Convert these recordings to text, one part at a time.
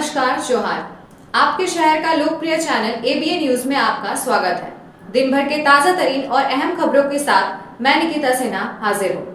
नमस्कार जोहार। आपके शहर का लोकप्रिय चैनल एबीए न्यूज में आपका स्वागत है। दिन भर के ताजा तरीन और अहम खबरों के साथ मैं निकिता सिन्हा हाजिर हूँ।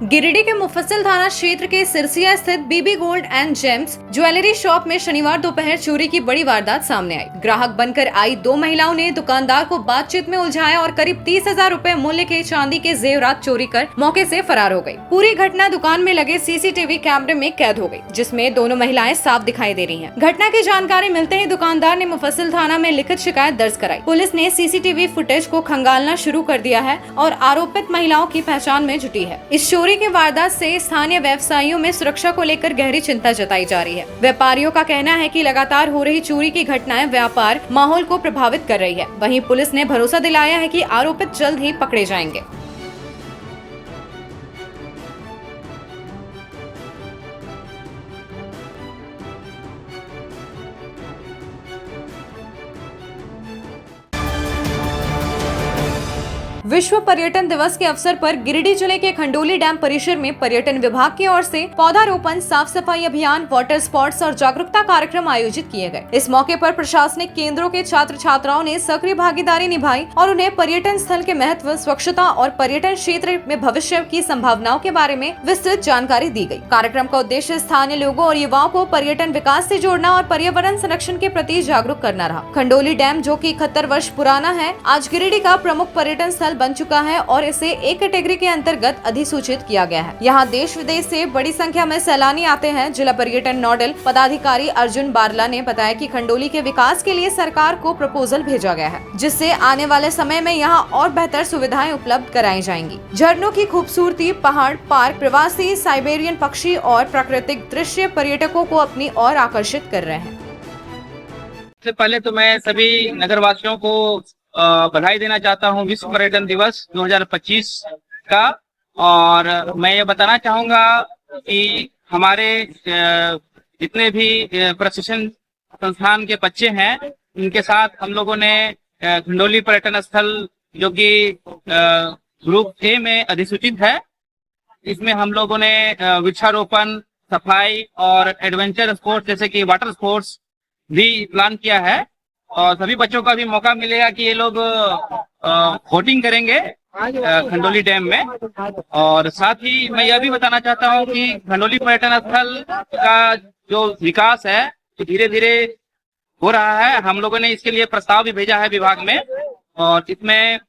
गिरिडीह के मुफस्सिल थाना क्षेत्र के सिरसिया स्थित BB gold and gems jewellery shop में शनिवार दोपहर चोरी की बड़ी वारदात सामने आई। ग्राहक बनकर आई दो महिलाओं ने दुकानदार को बातचीत में उलझाया और करीब 30,000 रुपए मूल्य के चांदी के जेवरात चोरी कर मौके से फरार हो गई। पूरी घटना दुकान में लगे सीसीटीवी कैमरे में कैद हो गई, जिसमें दोनों महिलाएं साफ दिखाई दे रही हैं। घटना की जानकारी मिलते ही दुकानदार ने मुफस्सिल थाना में लिखित शिकायत दर्ज कराई। पुलिस ने सीसीटीवी फुटेज को खंगालना शुरू कर दिया है और आरोपित महिलाओं की पहचान में जुटी है। इस चोरी की वारदात से स्थानीय व्यवसायियों में सुरक्षा को लेकर गहरी चिंता जताई जा रही है। व्यापारियों का कहना है कि लगातार हो रही चोरी की घटनाएं व्यापार माहौल को प्रभावित कर रही है। वहीं पुलिस ने भरोसा दिलाया है कि आरोपित जल्द ही पकड़े जाएंगे। विश्व पर्यटन दिवस के अवसर पर गिरिडीह जिले के खंडोली डैम परिसर में पर्यटन विभाग की ओर से पौधारोपण, साफ सफाई अभियान, वाटर स्पोर्ट्स और जागरूकता कार्यक्रम आयोजित किए गए। इस मौके पर प्रशासनिक केंद्रों के छात्र छात्राओं ने सक्रिय भागीदारी निभाई और उन्हें पर्यटन स्थल के महत्व, स्वच्छता और पर्यटन क्षेत्र में भविष्य की संभावनाओं के बारे में विस्तृत जानकारी दी गई। कार्यक्रम का उद्देश्य स्थानीय लोगों और युवाओं को पर्यटन विकास से जोड़ना और पर्यावरण संरक्षण के प्रति जागरूक करना रहा। खंडोली डैम, जो कि 71 वर्ष पुराना है, आज गिरिडीह का प्रमुख पर्यटन स्थल बन चुका है और इसे एक कैटेगरी के अंतर्गत अधिसूचित किया गया है। यहाँ देश विदेश से बड़ी संख्या में सैलानी आते हैं। जिला पर्यटन नोडल पदाधिकारी अर्जुन बारला ने बताया कि खंडोली के विकास के लिए सरकार को प्रपोजल भेजा गया है, जिससे आने वाले समय में यहाँ और बेहतर सुविधाएं उपलब्ध कराई जाएंगी। झरनों की खूबसूरती, पहाड़, पार्क, प्रवासी साइबेरियन पक्षी और प्राकृतिक दृश्य पर्यटकों को अपनी ओर आकर्षित कर रहे हैं। सबसे पहले तो मैं सभी नगरवासियों को बधाई देना चाहता हूं विश्व पर्यटन दिवस 2025 का। और मैं ये बताना चाहूंगा कि हमारे जितने भी प्रशिक्षण संस्थान के बच्चे हैं, उनके साथ हम लोगों ने खंडोली पर्यटन स्थल, जो कि ग्रुप ए में अधिसूचित है, इसमें हम लोगों ने वृक्षारोपण, सफाई और एडवेंचर स्पोर्ट्स जैसे कि वाटर स्पोर्ट्स भी प्लान किया है। और सभी बच्चों का भी मौका मिलेगा कि ये लोग बोटिंग करेंगे खंडोली डैम में। और साथ ही मैं यह भी बताना चाहता हूँ कि खंडोली पर्यटन स्थल का जो विकास है धीरे धीरे हो रहा है। हम लोगों ने इसके लिए प्रस्ताव भी भेजा है विभाग में, और इसमें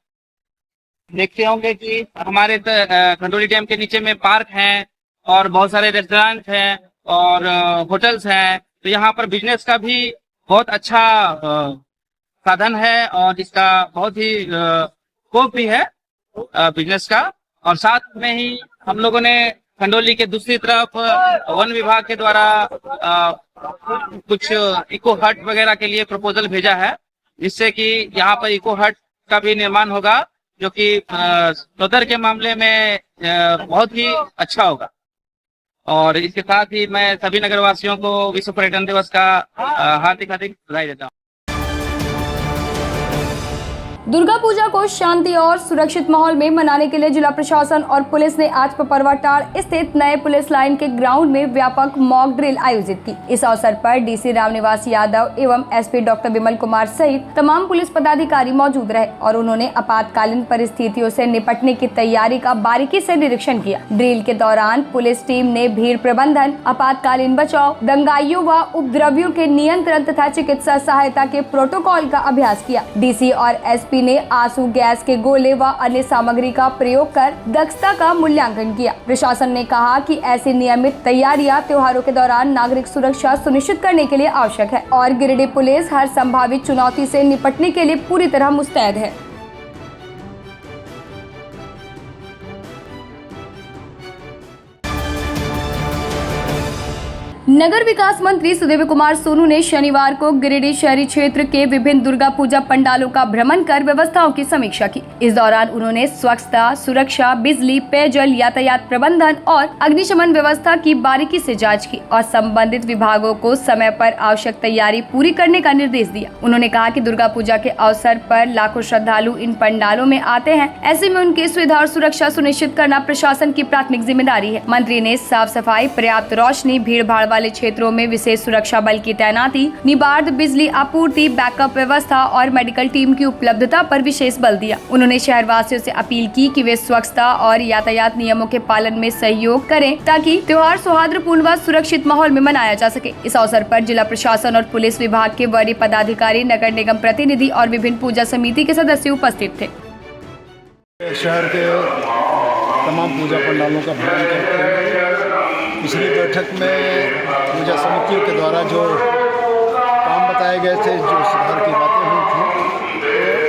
देखते होंगे कि हमारे खंडोली डैम के नीचे में पार्क हैं और बहुत सारे रेस्टोरेंट हैं और होटल्स हैं। तो यहाँ पर बिजनेस का भी बहुत अच्छा साधन है और इसका बहुत ही स्कोप भी है बिजनेस का। और साथ में ही हम लोगों ने खंडोली के दूसरी तरफ वन विभाग के द्वारा कुछ इको हट वगैरह के लिए प्रपोजल भेजा है, जिससे कि यहाँ पर इको हट का भी निर्माण होगा, जो कि सदर के मामले में बहुत ही अच्छा होगा। और इसके साथ ही मैं सभी नगरवासियों को विश्व पर्यटन दिवस का हार्दिक बधाई देता हूँ। दुर्गा पूजा को शांति और सुरक्षित माहौल में मनाने के लिए जिला प्रशासन और पुलिस ने आज पपरवाटाड़ स्थित नए पुलिस लाइन के ग्राउंड में व्यापक मॉक ड्रिल आयोजित की। इस अवसर पर डीसी रामनिवास यादव एवं एसपी डॉक्टर विमल कुमार सहित तमाम पुलिस पदाधिकारी मौजूद रहे और उन्होंने आपातकालीन परिस्थितियों से निपटने की तैयारी का बारीकी से निरीक्षण किया। ड्रिल के दौरान पुलिस टीम ने भीड़ प्रबंधन, आपातकालीन बचाव, दंगाइयों व उपद्रवियों के नियंत्रण तथा चिकित्सा सहायता के प्रोटोकॉल का अभ्यास किया। डीसी और एसपी ने आंसू गैस के गोले व अन्य सामग्री का प्रयोग कर दक्षता का मूल्यांकन किया। प्रशासन ने कहा कि ऐसी नियमित तैयारियां त्योहारों के दौरान नागरिक सुरक्षा सुनिश्चित करने के लिए आवश्यक है और गिरिडीह पुलिस हर संभावित चुनौती से निपटने के लिए पूरी तरह मुस्तैद है। नगर विकास मंत्री सुदेव कुमार सोनू ने शनिवार को गिरिडीह शहरी क्षेत्र के विभिन्न दुर्गा पूजा पंडालों का भ्रमण कर व्यवस्थाओं की समीक्षा की। इस दौरान उन्होंने स्वच्छता, सुरक्षा, बिजली, पेयजल, यातायात प्रबंधन और अग्निशमन व्यवस्था की बारीकी से जांच की और संबंधित विभागों को समय पर आवश्यक तैयारी पूरी करने का निर्देश दिया। उन्होंने कहा कि दुर्गा पूजा के अवसर पर लाखों श्रद्धालु इन पंडालों में आते हैं, ऐसे में उनकी सुविधा और सुरक्षा सुनिश्चित करना प्रशासन की प्राथमिक जिम्मेदारी है। मंत्री ने साफ सफाई, पर्याप्त रोशनी, भीड़ भाड़ वाले क्षेत्रों में विशेष सुरक्षा बल की तैनाती, निबार्ध बिजली आपूर्ति, बैकअप व्यवस्था और मेडिकल टीम की उपलब्धता पर विशेष बल दिया। उन्होंने शहरवासियों से अपील की कि वे स्वच्छता और यातायात नियमों के पालन में सहयोग करें ताकि त्योहार सौहार्दपूर्ण व सुरक्षित माहौल में मनाया जा सके। इस अवसर पर जिला प्रशासन और पुलिस विभाग के वरीय पदाधिकारी, नगर निगम प्रतिनिधि और विभिन्न पूजा समिति के सदस्य उपस्थित थे। शहर के तमाम पूजा पंडालों का भ्रमण करते हैं। पिछली बैठक में पूजा समितियों के द्वारा जो काम बताए गए थे, जो सुधार की बातें हुई थी, तो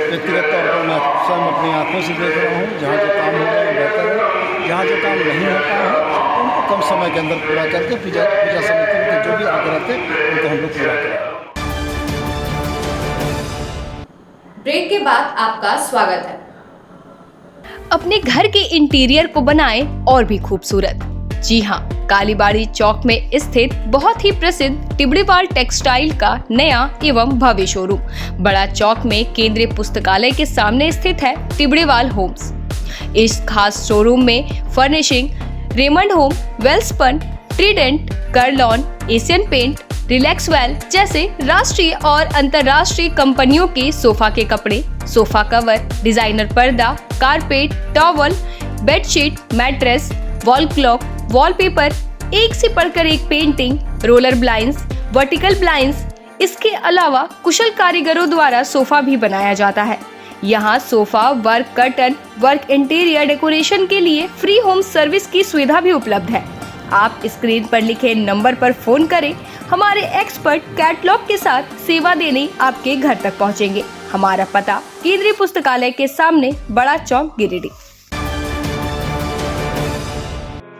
व्यक्तिगत तौर पर मैं स्वयं अपनी आंखों से देख रहा हूँ। जहाँ जो काम हो रहा है बेहतर है, जहाँ जो काम नहीं होता है उनको कम समय के अंदर पूरा करके पूजा समितियों के जो भी आग्रह थे उनको हम लोग पूरा करें। ब्रेक के बाद आपका स्वागत है। अपने घर के इंटीरियर को बनाएं और भी खूबसूरत। जी हाँ, कालीबाड़ी चौक में स्थित बहुत ही प्रसिद्ध टिबड़ीवाल टेक्सटाइल का नया एवं भव्य शोरूम बड़ा चौक में केंद्रीय पुस्तकालय के सामने स्थित है टिबड़ीवाल होम्स। इस खास शोरूम में furnishing, Raymond home, Welspun, Trident, Kurlon, Asian paint, Relaxwell जैसे राष्ट्रीय और अंतर्राष्ट्रीय कंपनियों के सोफा के कपड़े, सोफा कवर, डिजाइनर पर्दा, carpet, towel, bedsheet, mattress, wall clock, wallpaper, एक से बढ़कर एक painting, roller blinds, vertical blinds, इसके अलावा कुशल कारीगरों द्वारा सोफा भी बनाया जाता है। यहाँ sofa work, curtain work, interior decoration के लिए फ्री होम सर्विस की सुविधा भी उपलब्ध है। आप स्क्रीन पर लिखे नंबर पर फोन करें, हमारे एक्सपर्ट कैटलॉग के साथ सेवा देने आपके घर तक पहुँचेंगे। हमारा पता केंद्रीय पुस्तकालय के सामने, बड़ा चौक, गिरिडीह।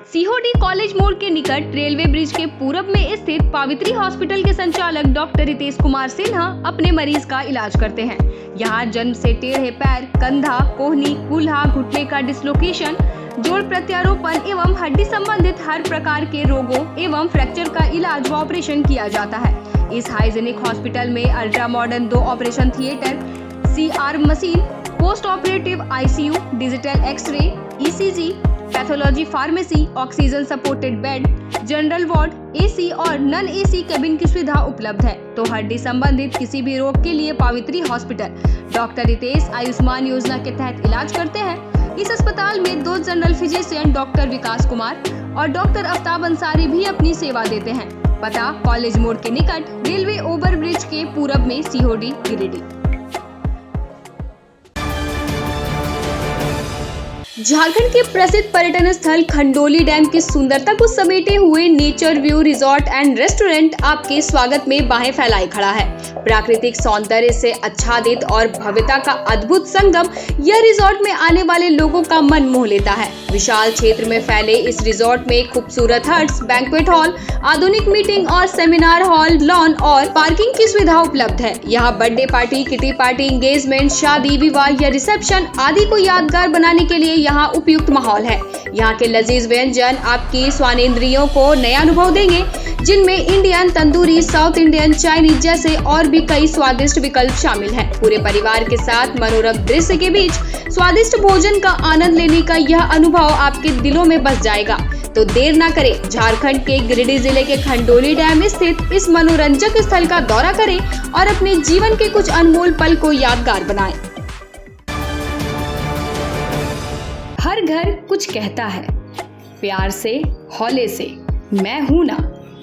सीहोडी कॉलेज मोड़ के निकट रेलवे ब्रिज के पूरब में स्थित पावित्री हॉस्पिटल के संचालक डॉक्टर रितेश कुमार सिन्हा अपने मरीज का इलाज करते हैं। यहाँ जन्म से टेढ़े पैर, कंधा, कोहनी, कूल्हा, घुटने का डिसलोकेशन, जोड़ प्रत्यारोपण एवं हड्डी संबंधित हर प्रकार के रोगों एवं फ्रैक्चर का इलाज व ऑपरेशन किया जाता है। इस हाइजेनिक हॉस्पिटल में ultra modern 2 operation theatre, CR machine, post operative ICU, digital x-ray, ECG, pathology pharmacy, oxygen supported bed, general ward, AC और नॉन AC केबिन की सुविधा उपलब्ध है। तो हड्डी संबंधित किसी भी रोग के लिए पावित्री हॉस्पिटल डॉक्टर रितेश आयुष्मान योजना के तहत इलाज करते हैं। इस अस्पताल में 2 जनरल फिजिशियन डॉक्टर विकास कुमार और डॉक्टर आफ्ताब अंसारी भी अपनी सेवा देते हैं। पता कॉलेज मोड़ के निकट रेलवे ओवर ब्रिज के पूरब में, सीहोडी, गिरिडीह। झारखंड के प्रसिद्ध पर्यटन स्थल खंडोली डैम की सुंदरता को समेटे हुए nature view resort and restaurant आपके स्वागत में बाहें फैलाए खड़ा है। प्राकृतिक सौंदर्य से आच्छादित और भव्यता का अद्भुत संगम यह रिजॉर्ट में आने वाले लोगों का मन मोह लेता है। विशाल क्षेत्र में फैले इस रिजॉर्ट में खूबसूरत हट्स, बैंक्वेट हॉल, आधुनिक मीटिंग और सेमिनार हॉल, लॉन और पार्किंग की सुविधा उपलब्ध है। यहाँ birthday party, kitty party, engagement, शादी, विवाह या रिसेप्शन आदि को यादगार बनाने के लिए यहाँ उपयुक्त माहौल है। यहाँ के लजीज व्यंजन आपकी स्वानेंद्रियों को नया अनुभव देंगे, जिनमें Indian, tandoori, south Indian, Chinese जैसे और भी कई स्वादिष्ट विकल्प शामिल हैं। पूरे परिवार के साथ मनोरम दृश्य के बीच स्वादिष्ट भोजन का आनंद लेने का यह अनुभव आपके दिलों में बस जाएगा। तो देर ना करें, झारखंड के गिरिडीह जिले के खंडोली डैम स्थित इस मनोरंजक स्थल का दौरा करें और अपने जीवन के कुछ अनमोल पल को यादगार बनाएं। हर घर कुछ कहता है, प्यार से, हौले से, मैं हूं ना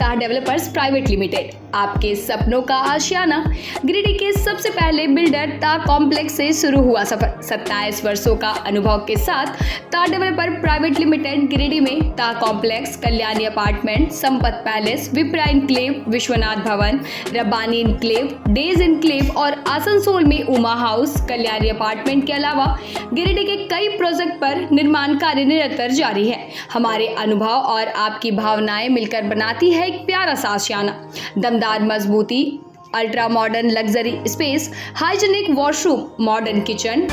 तार डेवलपर्स प्राइवेट लिमिटेड। आपके सपनों का आशियाना। गिरिडीह के सबसे पहले बिल्डर ता कॉम्प्लेक्स से शुरू हुआ सफर। 27 वर्षों का अनुभव के साथ ता डेवलपर प्राइवेट लिमिटेड गिरिडीह में ता complex, Kalyani apartment, Sampat palace, Vipra enclave, Vishwanath Bhavan, Rabbani enclave, days enclave और आसनसोल में उमा हाउस, कल्याणी अपार्टमेंट के अलावा गिरिडीह के कई प्रोजेक्ट पर निर्माण कार्य निरंतर जारी है। हमारे अनुभव और आपकी भावनाएं मिलकर बनाती है एक प्यारा सा आशियाना। दमदार मजबूती, ultra modern luxury space, hygienic washroom, modern kitchen.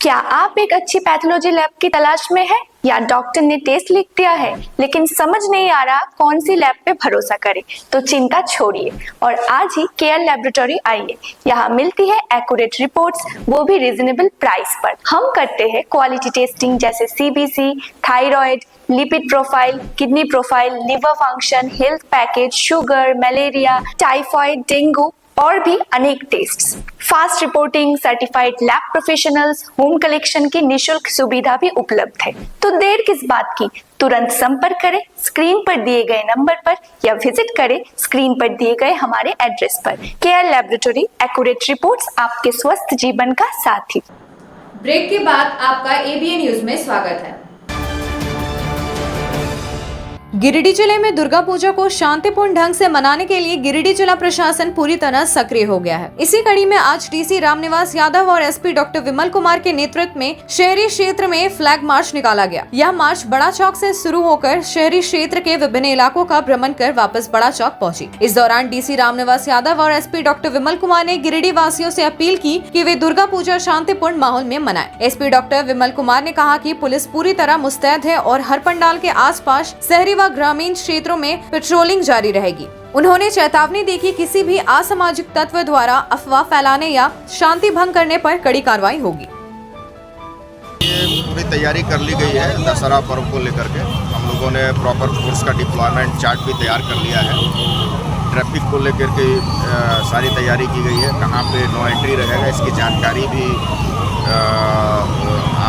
क्या आप एक अच्छी पैथोलॉजी लैब की तलाश में है या डॉक्टर ने टेस्ट लिख दिया है लेकिन समझ नहीं आ रहा कौन सी लैब पे भरोसा करें? तो चिंता छोड़िए और आज ही केयर लैबोरेटरी आइए। यहाँ मिलती है एक्यूरेट रिपोर्ट्स, वो भी रीजनेबल प्राइस पर। हम करते हैं क्वालिटी टेस्टिंग जैसे CBC, thyroid, lipid profile, kidney profile, liver function, health package, sugar, malaria, typhoid, dengue और भी अनेक tests. Fast reporting, certified lab professionals, home collection की निशुल्क सुविधा भी उपलब्ध है। तो देर किस बात की, तुरंत संपर्क करें स्क्रीन पर दिए गए नंबर पर या विजिट करें स्क्रीन पर दिए गए हमारे एड्रेस पर। केयर लैबोरेटरी, एक्यूरेट रिपोर्ट्स, आपके स्वस्थ जीवन का साथी। ब्रेक के बाद आपका एबीएन न्यूज में स्वागत है। गिरिडीह जिले में दुर्गा पूजा को शांतिपूर्ण ढंग से मनाने के लिए गिरिडीह जिला प्रशासन पूरी तरह सक्रिय हो गया है। इसी कड़ी में आज डीसी रामनिवास यादव और एसपी डॉक्टर विमल कुमार के नेतृत्व में शहरी क्षेत्र में फ्लैग मार्च निकाला गया। यह मार्च बड़ा चौक से शुरू होकर शहरी क्षेत्र के विभिन्न इलाकों का भ्रमण कर वापस बड़ा चौक पहुंची। इस दौरान डीसी रामनिवास यादव और एसपी डॉक्टर विमल कुमार ने गिरिडीह वासियों से अपील की कि वे दुर्गा पूजा शांतिपूर्ण माहौल में मनाएं। एसपी डॉक्टर विमल कुमार ने कहा कि पुलिस पूरी तरह मुस्तैद है और हर पंडाल के आसपास शहरी व ग्रामीण क्षेत्रों में पेट्रोलिंग जारी रहेगी। उन्होंने चेतावनी दी कि किसी भी असामाजिक तत्व द्वारा अफवाह फैलाने या शांति भंग करने पर कड़ी कार्रवाई होगी। ये पूरी तैयारी कर ली गई है दशहरा पर्व को लेकर के। हम लोगों ने प्रॉपर फोर्स का डिप्लॉयमेंट चार्ट भी तैयार कर लिया है। ट्रैफिक को लेकर के सारी तैयारी की गई है। कहाँ पे नो एंट्री रहेगा इसकी जानकारी भी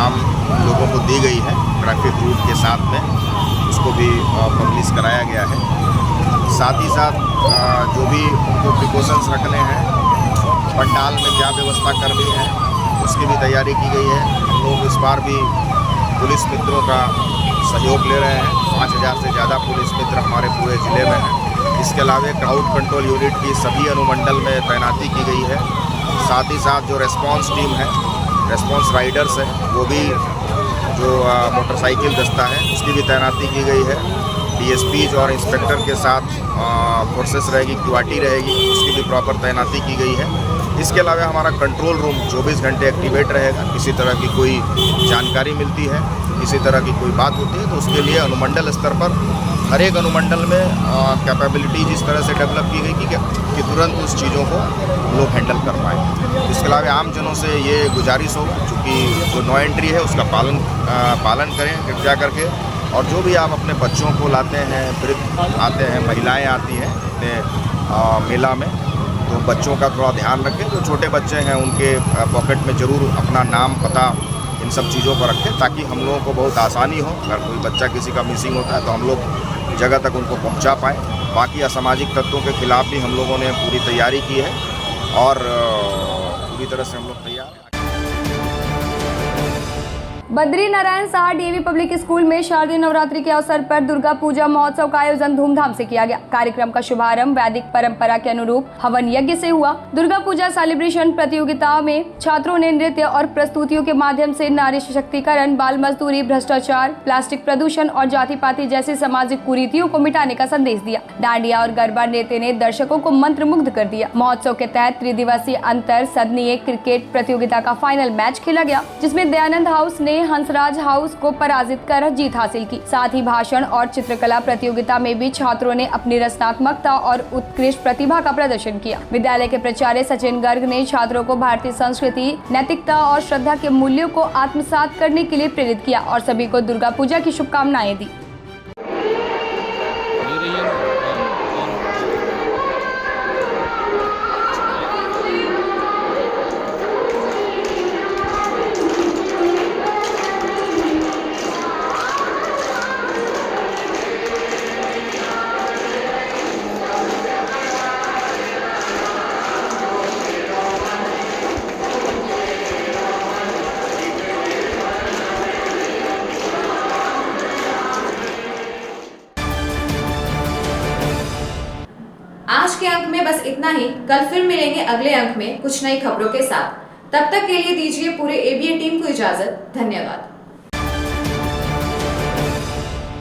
आम लोगों को दी गई है। ट्रैफिक रूट के साथ में उसको भी पब्लिश कराया गया है। साथ ही साथ जो भी उनको प्रिकॉशंस रखने हैं, पंडाल में क्या व्यवस्था करनी है उसकी भी तैयारी की गई है। हम लोग इस बार भी पुलिस मित्रों का सहयोग ले रहे हैं। 5000 से ज़्यादा पुलिस मित्र हमारे पूरे ज़िले में हैं। इसके अलावा क्राउड कंट्रोल यूनिट की सभी अनुमंडल में तैनाती की गई है। साथ ही साथ जो रेस्पॉन्स टीम है, रेस्पॉन्स राइडर्स हैं, वो भी जो मोटरसाइकिल दस्ता है उसकी भी तैनाती की गई है। डीएसपीज और इंस्पेक्टर के साथ फोर्सेस रहेगी, क्यूआरटी रहेगी, उसकी भी प्रॉपर तैनाती की गई है। इसके अलावा हमारा कंट्रोल रूम 24 घंटे एक्टिवेट रहेगा। किसी तरह की कोई जानकारी मिलती है, किसी तरह की कोई बात होती है तो उसके लिए अनुमंडल स्तर पर हर एक अनुमंडल में कैपेबिलिटी जिस तरह से डेवलप की गई कि तुरंत उस चीज़ों को लोग हैंडल कर पाएँ। इसके अलावा आम जनों से ये गुजारिश हो चूँकि जो नो एंट्री है उसका पालन करें कृपया करके। और जो भी आप अपने बच्चों को लाते हैं, वृद्ध आते हैं, महिलाएं आती हैं अपने मेला में, तो बच्चों का थोड़ा ध्यान रखें। जो छोटे बच्चे हैं उनके पॉकेट में ज़रूर अपना नाम, पता, इन सब चीज़ों को रखें ताकि हम लोगों को बहुत आसानी हो। अगर कोई बच्चा किसी का मिसिंग होता है तो हम लोग जगह तक उनको पहुंचा पाएँ। बाकी असामाजिक तत्वों के खिलाफ भी हम लोगों ने पूरी तैयारी की है और पूरी तरह से हम लोग तैयार हैं। Badri Narayan Saha DAV public school में शारदीय नवरात्रि के अवसर पर दुर्गा पूजा महोत्सव का आयोजन धूमधाम से किया गया। कार्यक्रम का शुभारंभ वैदिक परंपरा के अनुरूप हवन यज्ञ से हुआ। दुर्गा पूजा सेलिब्रेशन प्रतियोगिता में छात्रों ने नृत्य और प्रस्तुतियों के माध्यम से नारी सशक्तिकरण, बाल मजदूरी, भ्रष्टाचार, प्लास्टिक प्रदूषण और जाति पाति जैसी सामाजिक कुरीतियों को मिटाने का संदेश दिया। डांडिया और गरबा नृत्य ने दर्शकों को मंत्रमुग्ध कर दिया। महोत्सव के तहत त्रिदिवसीय अंतर सदनीय क्रिकेट प्रतियोगिता का फाइनल मैच खेला गया, जिसमें दयानंद हाउस ने हंसराज हाउस को पराजित कर जीत हासिल की। साथ ही भाषण और चित्रकला प्रतियोगिता में भी छात्रों ने अपनी रचनात्मकता और उत्कृष्ट प्रतिभा का प्रदर्शन किया। विद्यालय के प्राचार्य सचिन गर्ग ने छात्रों को भारतीय संस्कृति, नैतिकता और श्रद्धा के मूल्यों को आत्मसात करने के लिए प्रेरित किया और सभी को दुर्गा पूजा की शुभकामनाएं दी। अंक में बस इतना ही। कल फिर मिलेंगे अगले अंक में कुछ नई खबरों के साथ। तब तक के लिए दीजिए पूरे एबीएन टीम को इजाजत। धन्यवाद।